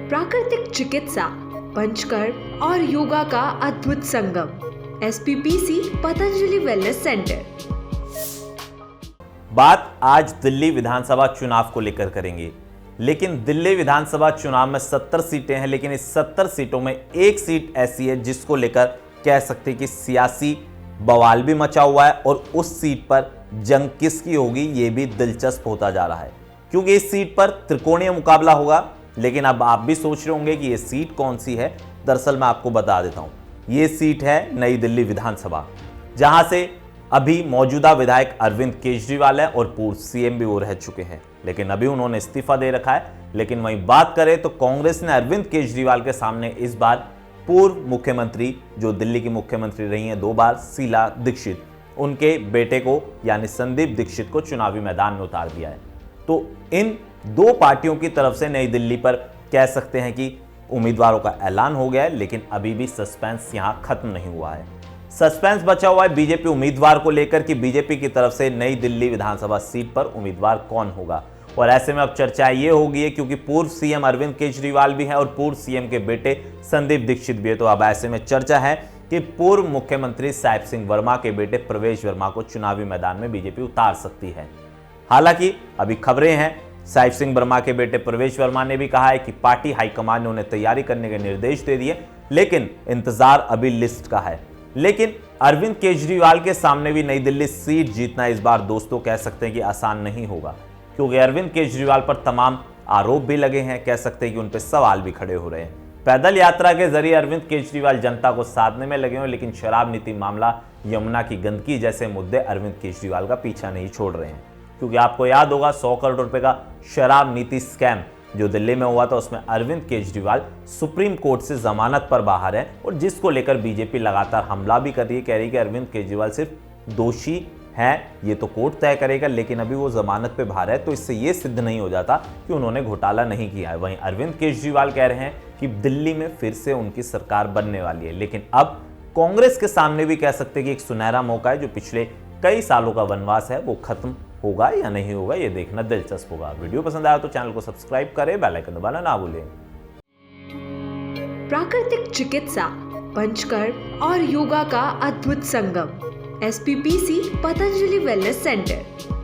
प्राकृतिक चिकित्सा, पंचकर्म और योगा का अद्भुत संगम। एसपीपीसी पतंजलि वेलनेस सेंटर। बात आज दिल्ली विधानसभा चुनाव को लेकर करेंगे। लेकिन दिल्ली विधानसभा चुनाव में 70 सीटें हैं, लेकिन इस 70 सीटों में एक सीट ऐसी है जिसको लेकर कह सकते हैं कि सियासी बवाल भी मचा हुआ है और उस सीट पर जंग किसकी होगी ये भी दिलचस्प होता जा रहा है, क्योंकि इस सीट पर त्रिकोणीय मुकाबला होगा। लेकिन अब आप भी सोच रहे होंगे कि ये सीट कौन सी है। दरअसल मैं आपको बता देता हूं, ये सीट है नई दिल्ली विधानसभा, जहां से अभी मौजूदा विधायक अरविंद केजरीवाल है और पूर्व सीएम भी वो रह चुके हैं, लेकिन अभी उन्होंने इस्तीफा दे रखा है। लेकिन वहीं बात करें तो कांग्रेस ने अरविंद केजरीवाल के सामने इस बार पूर्व मुख्यमंत्री, जो दिल्ली की मुख्यमंत्री रही हैं 2 बार, शीला दीक्षित, उनके बेटे को यानी संदीप दीक्षित को चुनावी मैदान में उतार दिया है। तो इन 2 पार्टियों की तरफ से नई दिल्ली पर कह सकते हैं कि उम्मीदवारों का ऐलान हो गया है, लेकिन अभी भी सस्पेंस यहां खत्म नहीं हुआ है। सस्पेंस बचा हुआ है बीजेपी उम्मीदवार को लेकर कि बीजेपी की तरफ से नई दिल्ली विधानसभा सीट पर उम्मीदवार कौन होगा। और ऐसे में अब चर्चा ये होगी है, क्योंकि पूर्व सीएम अरविंद केजरीवाल भी हैं और पूर्व सीएम के बेटे संदीप दीक्षित भी है। तो अब ऐसे में चर्चा है कि पूर्व मुख्यमंत्री साहिब सिंह वर्मा के बेटे प्रवेश वर्मा को चुनावी मैदान में बीजेपी उतार सकती है। हालांकि अभी खबरें हैं, साहिब सिंह वर्मा के बेटे प्रवेश वर्मा ने भी कहा है कि पार्टी हाईकमान ने उन्हें तैयारी करने के निर्देश दे दिए, लेकिन इंतजार अभी लिस्ट का है। लेकिन अरविंद केजरीवाल के सामने भी नई दिल्ली सीट जीतना इस बार दोस्तों कह सकते हैं कि आसान नहीं होगा, क्योंकि अरविंद केजरीवाल पर तमाम आरोप भी लगे हैं, कह सकते हैं कि उन पर सवाल भी खड़े हो रहे हैं। पैदल यात्रा के जरिए अरविंद केजरीवाल जनता को साधने में लगे हुए, लेकिन शराब नीति मामला, यमुना की गंदगी जैसे मुद्दे अरविंद केजरीवाल का पीछा नहीं छोड़ रहे हैं। क्योंकि आपको याद होगा 100 करोड़ रुपए का शराब नीति स्कैम जो दिल्ली में हुआ था, उसमें अरविंद केजरीवाल सुप्रीम कोर्ट से जमानत पर बाहर है और जिसको लेकर बीजेपी लगातार हमला भी कर रही है, कह रही है कि अरविंद केजरीवाल सिर्फ दोषी हैं, ये तो कोर्ट तय करेगा, लेकिन अभी वो जमानत पे बाहर है, तो इससे ये सिद्ध नहीं हो जाता कि उन्होंने घोटाला नहीं किया है। वहीं अरविंद केजरीवाल कह रहे हैं कि दिल्ली में फिर से उनकी सरकार बनने वाली है। लेकिन अब कांग्रेस के सामने भी कह सकते हैं कि एक सुनहरा मौका है, जो पिछले कई सालों का वनवास है वो खत्म होगा या नहीं होगा, ये देखना दिलचस्प होगा। वीडियो पसंद आया तो चैनल को सब्सक्राइब करें, बेल आइकन दबाना ना भूलें। प्राकृतिक चिकित्सा, पंचकर्म और योगा का अद्भुत संगम। एसपीपीसी पतंजलि वेलनेस सेंटर।